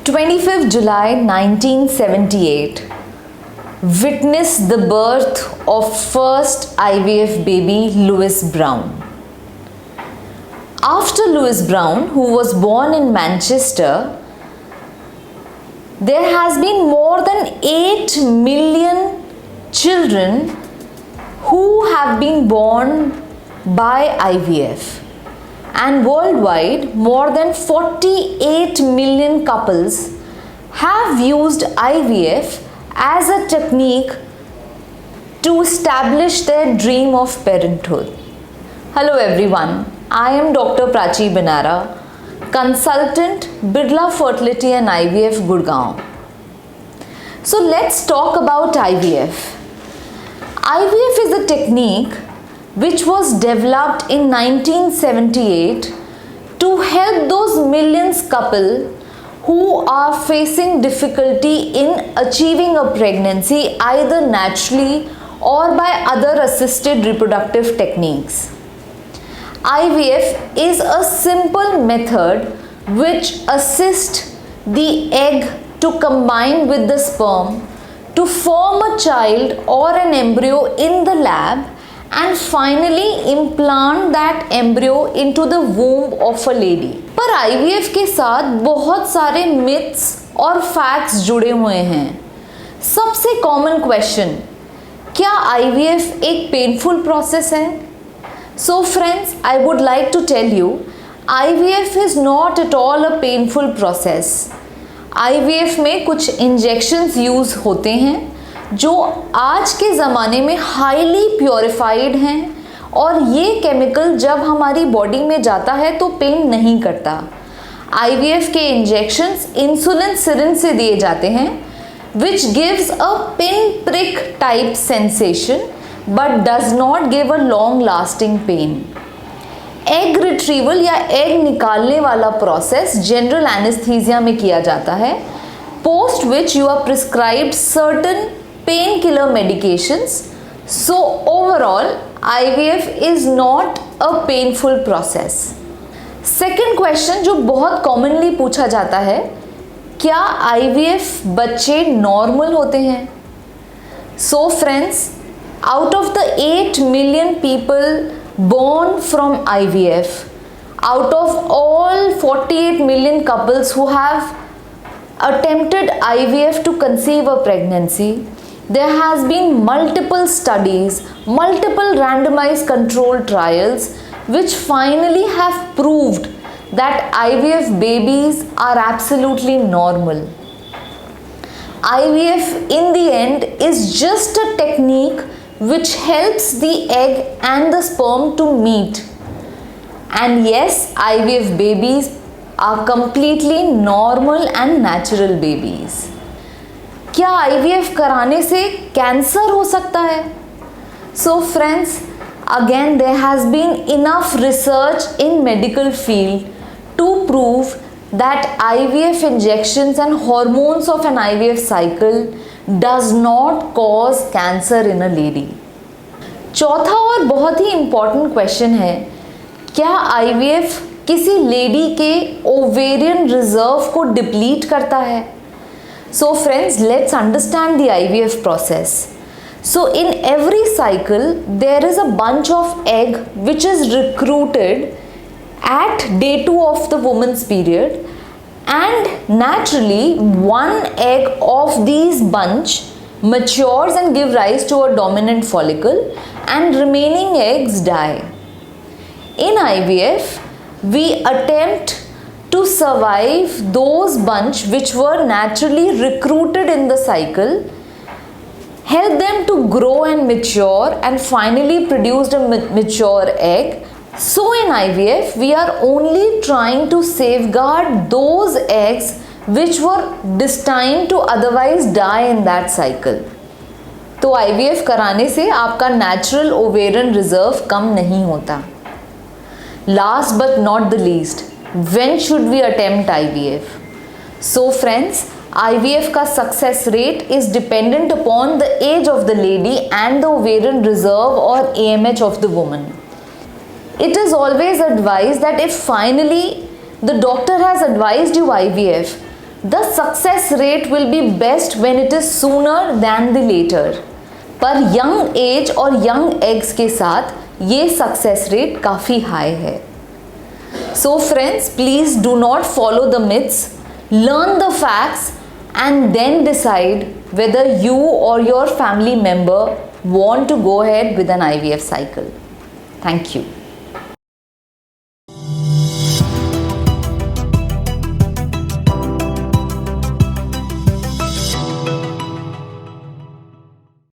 25th July 1978 witnessed the birth of first IVF baby Louis Brown. After Louis Brown, who was born in Manchester, there has been more than 8 million children who have been born by IVF, and worldwide more than 48 million couples have used IVF as a technique to establish their dream of parenthood. Hello everyone, I am Dr. Prachi Binara, consultant Birla Fertility and IVF Gurgaon. So let's talk about IVF. IVF is a technique which was developed in 1978 to help those millions couple who are facing difficulty in achieving a pregnancy either naturally or by other assisted reproductive techniques. IVF is a simple method which assists the egg to combine with the sperm to form a child or an embryo in the lab and finally implant that embryo into the womb of a lady. पर IVF के साथ बहुत सारे myths और facts जुड़े हुए हैं. सबसे common question, क्या IVF एक painful process है? So friends, I would like to tell you, IVF is not at all a painful process. IVF में कुछ injections use होते हैं जो आज के ज़माने में हाईली प्योरीफाइड हैं और ये केमिकल जब हमारी बॉडी में जाता है तो पेन नहीं करता. IVF के इंजेक्शंस इंसुलिन सिरिंज से दिए जाते हैं which gives a pinprick type sensation but does not give a long lasting pain. Egg retrieval या एग निकालने वाला प्रोसेस जनरल एनेस्थीसिया में किया जाता है, post which you are prescribed certain painkiller medications. So overall, IVF is not a painful process. Second question जो बहुत commonly पूछा जाता है, क्या IVF बच्चे normal होते हैं? So friends, out of the 8 million people born from IVF, out of all 48 million couples who have attempted IVF to conceive a pregnancy, there has been multiple studies, multiple randomized controlled trials which finally have proved that IVF babies are absolutely normal. IVF in the end is just a technique which helps the egg and the sperm to meet. And yes, IVF babies are completely normal and natural babies. क्या IVF कराने से cancer हो सकता है? So friends, again there has been enough research in medical field to prove that IVF injections and hormones of an IVF cycle does not cause cancer in a lady. चौथा और बहुत ही important question है, क्या IVF किसी lady के ovarian reserve को deplete करता है? So friends, let's understand the IVF process. So in every cycle, there is a bunch of egg which is recruited at day 2 of the woman's period, and naturally one egg of these bunch matures and give rise to a dominant follicle and remaining eggs die. In IVF, we attempt to survive those bunch which were naturally recruited in the cycle, help them to grow and mature and finally produce a mature egg. So in IVF, we are only trying to safeguard those eggs which were destined to otherwise die in that cycle. तो IVF कराने से आपका natural ovarian reserve कम नहीं होता. Last but not the least, when should we attempt IVF? So friends, IVF का success rate is dependent upon the age of the lady and the ovarian reserve or AMH of the woman. It is always advised that if finally the doctor has advised you IVF, The success rate will be best when it is sooner than the later. पर young age और young eggs के साथ ये success rate काफ़ी high है. So friends, please do not follow the myths, learn the facts and then decide whether you or your family member want to go ahead with an IVF cycle. Thank you.